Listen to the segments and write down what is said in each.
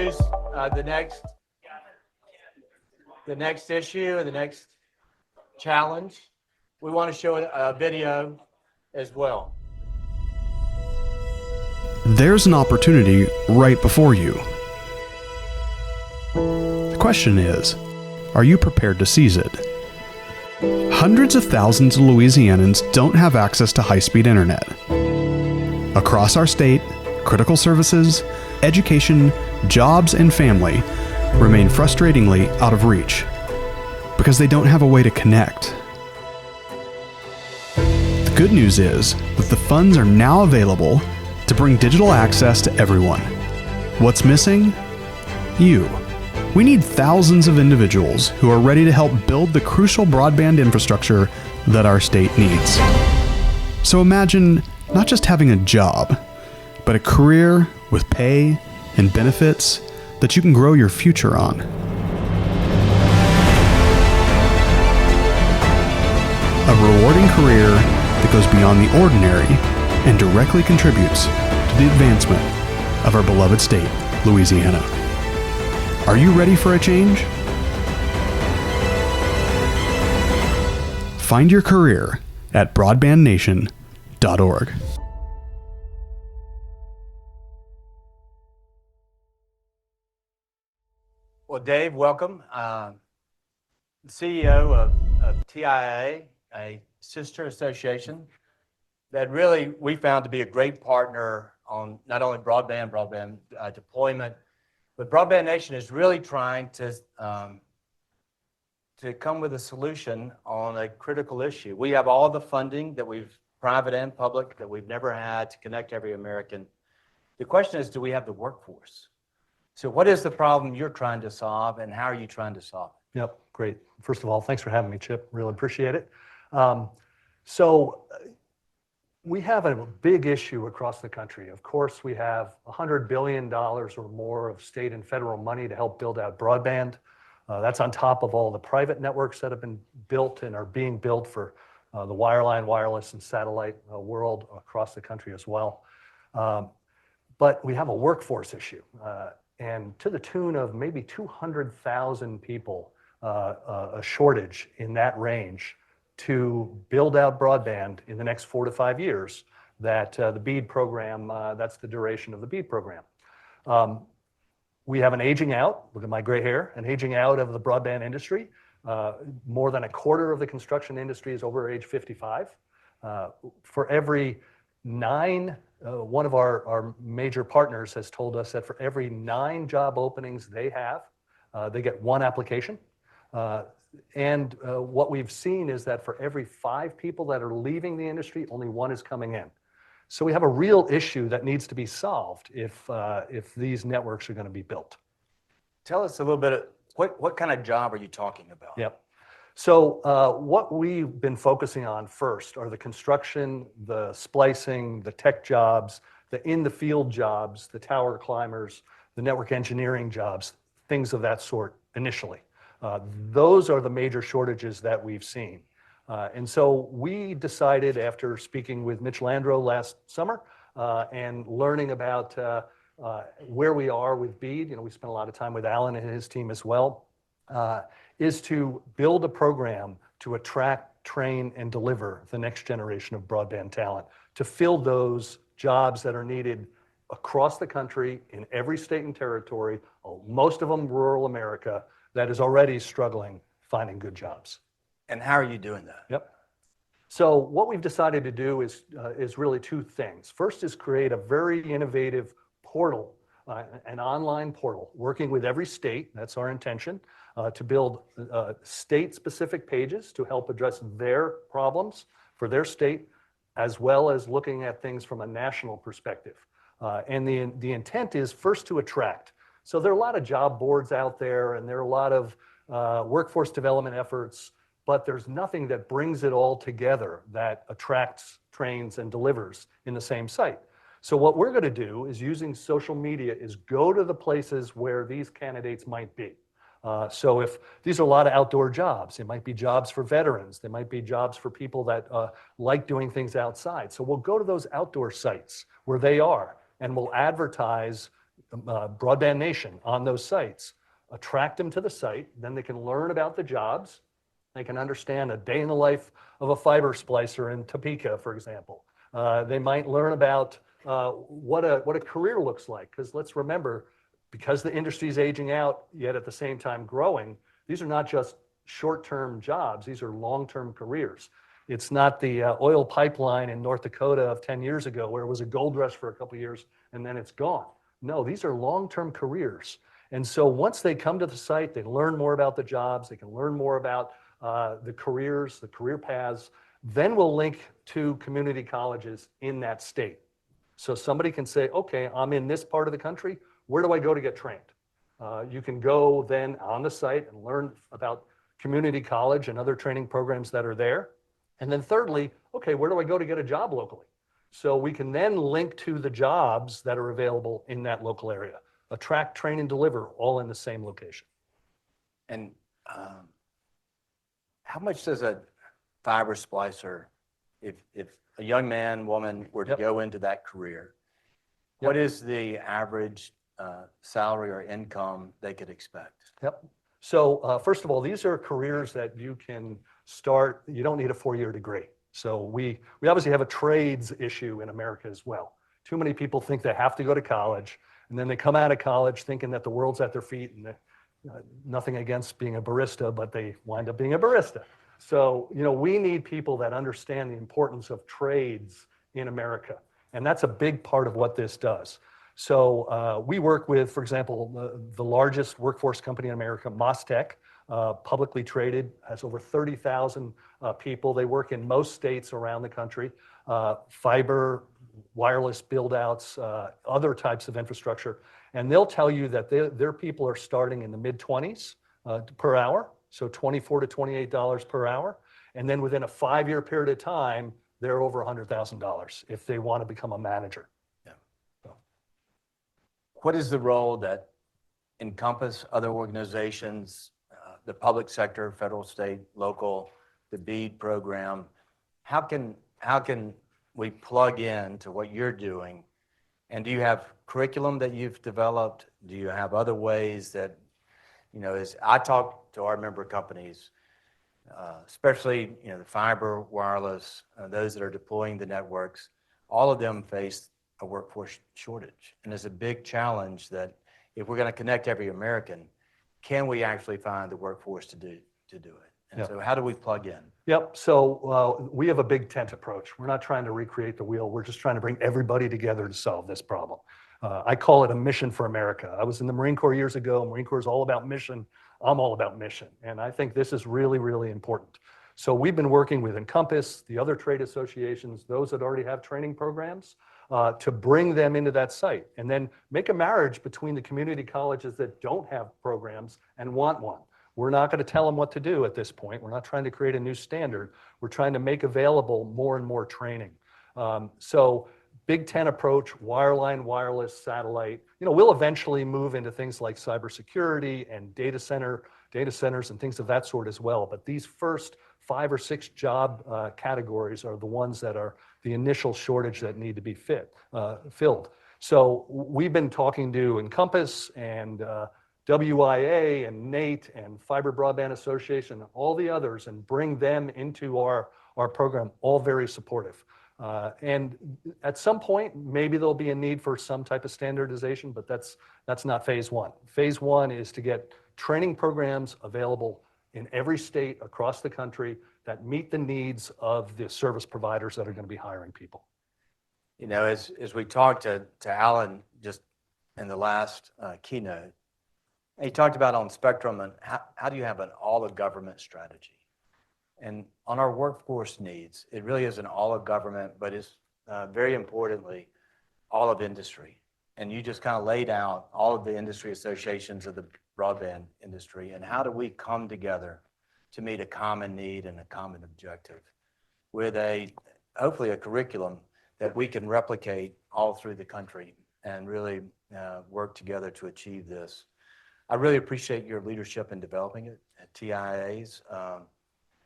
introduce the next issue and the next challenge. We want to show a video as well. There's an opportunity right before you. The question is, are you prepared to seize it? Hundreds of thousands of Louisianans don't have access to high-speed internet. Across our state, critical services, education, jobs, and family remain frustratingly out of reach because they don't have a way to connect. The good news is that the funds are now available to bring digital access to everyone. What's missing? You. We need thousands of individuals who are ready to help build the crucial broadband infrastructure that our state needs. So imagine not just having a job, but a career with pay and benefits that you can grow your future on. A rewarding career that goes beyond the ordinary and directly contributes to the advancement of our beloved state, Louisiana. Are you ready for a change? Find your career at broadbandnation.org. Well, Dave, welcome. CEO of TIA, a sister association that really we found to be a great partner on not only broadband deployment, but Broadband Nation is really trying to come with a solution on a critical issue. We have all the funding that private and public, that we've never had to connect every American. The question is, do we have the workforce? So what is the problem you're trying to solve, and how are you trying to solve it? Yep, great. First of all, thanks for having me, Chip. Really appreciate it. So we have a big issue across the country. Of course, we have $100 billion or more of state and federal money to help build out broadband. That's on top of all the private networks that have been built and are being built for the wireline, wireless, and satellite world across the country as well. But we have a workforce issue. And to the tune of maybe 200,000 people, a shortage in that range to build out broadband in the next 4 to 5 years, that the BEAD program, that's the duration of the BEAD program. We have an aging out, look at my gray hair, an aging out of the broadband industry. More than a quarter of the construction industry is over age 55. For every 9, one of our major partners has told us that for every 9 job openings they have, they get 1 application. And what we've seen is that for every 5 people that are leaving the industry, only 1 is coming in. So we have a real issue that needs to be solved if these networks are going to be built. Tell us a little bit of what kind of job are you talking about? Yep. So what we've been focusing on first are the construction, the splicing, the tech jobs, the in-the-field jobs, the tower climbers, the network engineering jobs, things of that sort initially. Those are the major shortages that we've seen. And so we decided, after speaking with Mitch Landrieu last summer and learning about where we are with BEAD, we spent a lot of time with Alan and his team as well, is to build a program to attract, train, and deliver the next generation of broadband talent, to fill those jobs that are needed across the country in every state and territory, most of them rural America, that is already struggling finding good jobs. And how are you doing that? Yep. So what we've decided to do is really 2 things. First is create a very innovative portal, an online portal, working with every state, that's our intention, to build state-specific pages to help address their problems for their state, as well as looking at things from a national perspective. And the intent is first to attract. So there are a lot of job boards out there, and there are a lot of workforce development efforts, but there's nothing that brings it all together that attracts, trains, and delivers in the same site. So what we're going to do is, using social media, is go to the places where these candidates might be. So if these are a lot of outdoor jobs, it might be jobs for veterans, there might be jobs for people that like doing things outside. So we'll go to those outdoor sites where they are, and we'll advertise Broadband Nation on those sites, attract them to the site, then they can learn about the jobs. They can understand a day in the life of a fiber splicer in Topeka, for example. They might learn about what a career looks like, because let's remember, because the industry is aging out, yet at the same time growing, these are not just short-term jobs, these are long-term careers. It's not the oil pipeline in North Dakota of 10 years ago where it was a gold rush for a couple of years and then it's gone. No, these are long-term careers. And so once they come to the site, they learn more about the jobs, they can learn more about the careers, the career paths, then we'll link to community colleges in that state. So somebody can say, okay, I'm in this part of the country, where do I go to get trained? You can go then on the site and learn about community college and other training programs that are there. And then thirdly, okay, where do I go to get a job locally? So we can then link to the jobs that are available in that local area. Attract, train, and deliver all in the same location. And how much does a fiber splicer, if a young man, woman were to go into that career, what is the average salary or income they could expect? Yep. So first of all, these are careers that you can start. You don't need a 4-year degree. So we obviously have a trades issue in America as well. Too many people think they have to go to college, and then they come out of college thinking that the world's at their feet, and nothing against being a barista, but they wind up being a barista. So, we need people that understand the importance of trades in America. And that's a big part of what this does. So we work with, for example, the largest workforce company in America, MasTec, publicly traded, has over 30,000 people. They work in most states around the country, fiber, wireless build-outs, other types of infrastructure. And they'll tell you that their people are starting in the mid-20s per hour, so $24 to $28 per hour. And then within a 5-year period of time, they're over $100,000 if they want to become a manager. Yeah. So. What is the role that INCOMPAS, other organizations, the public sector, federal, state, local, the BEAD program, how can we plug in to what you're doing? And do you have curriculum that you've developed? Do you have other ways that, as I talk to our member companies, especially, the fiber, wireless, those that are deploying the networks, all of them face a workforce shortage. And it's a big challenge that if we're going to connect every American, can we actually find the workforce to do it? And so how do we plug in? Yep. So we have a big tent approach. We're not trying to recreate the wheel. We're just trying to bring everybody together to solve this problem. I call it a mission for America. I was in the Marine Corps years ago. Marine Corps is all about mission. I'm all about mission. And I think this is really, really important. So we've been working with INCOMPAS, the other trade associations, those that already have training programs, to bring them into that site. And then make a marriage between the community colleges that don't have programs and want one. We're not going to tell them what to do at this point. We're not trying to create a new standard. We're trying to make available more and more training. So Big Ten approach, wireline, wireless, satellite. We'll eventually move into things like cybersecurity and data centers and things of that sort as well. But these first 5 or 6 job categories are the ones that are the initial shortage that need to be filled. So we've been talking to INCOMPAS and WIA and NATE and Fiber Broadband Association, and all the others, and bring them into our program, all very supportive. And at some point, maybe there'll be a need for some type of standardization, but that's not phase one. Phase one is to get training programs available in every state across the country that meet the needs of the service providers that are going to be hiring people. As we talked to Alan just in the last keynote, he talked about on Spectrum and how do you have an all-of-government strategy? And on our workforce needs, it really isn't all of government, but it's very importantly, all of industry. And you just kind of laid out all of the industry associations of the broadband industry, and how do we come together to meet a common need and a common objective with hopefully a curriculum that we can replicate all through the country and really work together to achieve this. I really appreciate your leadership in developing it at TIAs.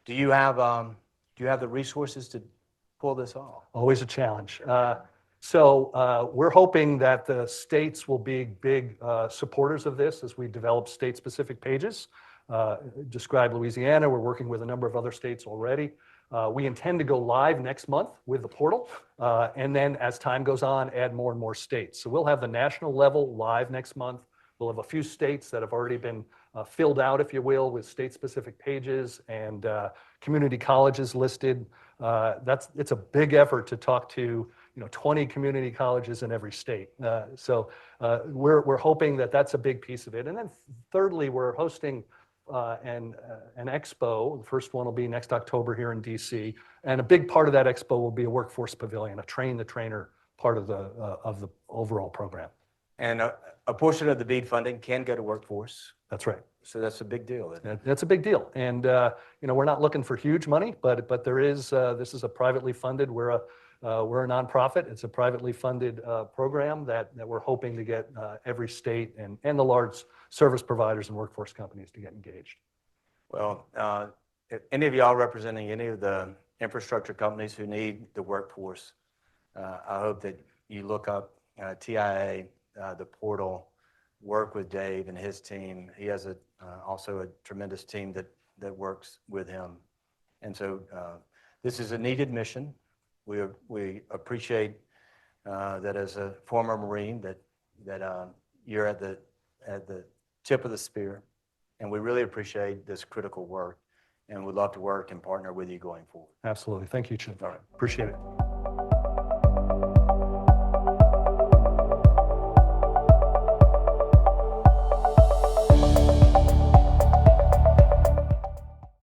Do you have the resources to pull this off? Always a challenge. So we're hoping that the states will be big supporters of this as we develop state-specific pages. Describe Louisiana. We're working with a number of other states already. We intend to go live next month with the portal, and then as time goes on, add more and more states. So we'll have the national level live next month. We'll have a few states that have already been filled out, if you will, with state-specific pages and community colleges listed. It's a big effort to talk to 20 community colleges in every state. So we're hoping that that's a big piece of it. And then thirdly, we're hosting an expo. The first one will be next October here in DC, and a big part of that expo will be a workforce pavilion, a train the trainer part of the overall program. And a portion of the BEAD funding can go to workforce. That's right. So that's a big deal, isn't it? That's a big deal, and we're not looking for huge money, but there is. This is a privately funded. We're a nonprofit. It's a privately funded program that we're hoping to get every state and the large service providers and workforce companies to get engaged. Well, if any of y'all representing any of the infrastructure companies who need the workforce, I hope that you look up TIA, the portal, work with Dave and his team. He has also a tremendous team that works with him. And so this is a needed mission. We appreciate that as a former Marine that you're at the tip of the spear, and we really appreciate this critical work, and we'd love to work and partner with you going forward. Absolutely. Thank you, Chip. All right. Appreciate it.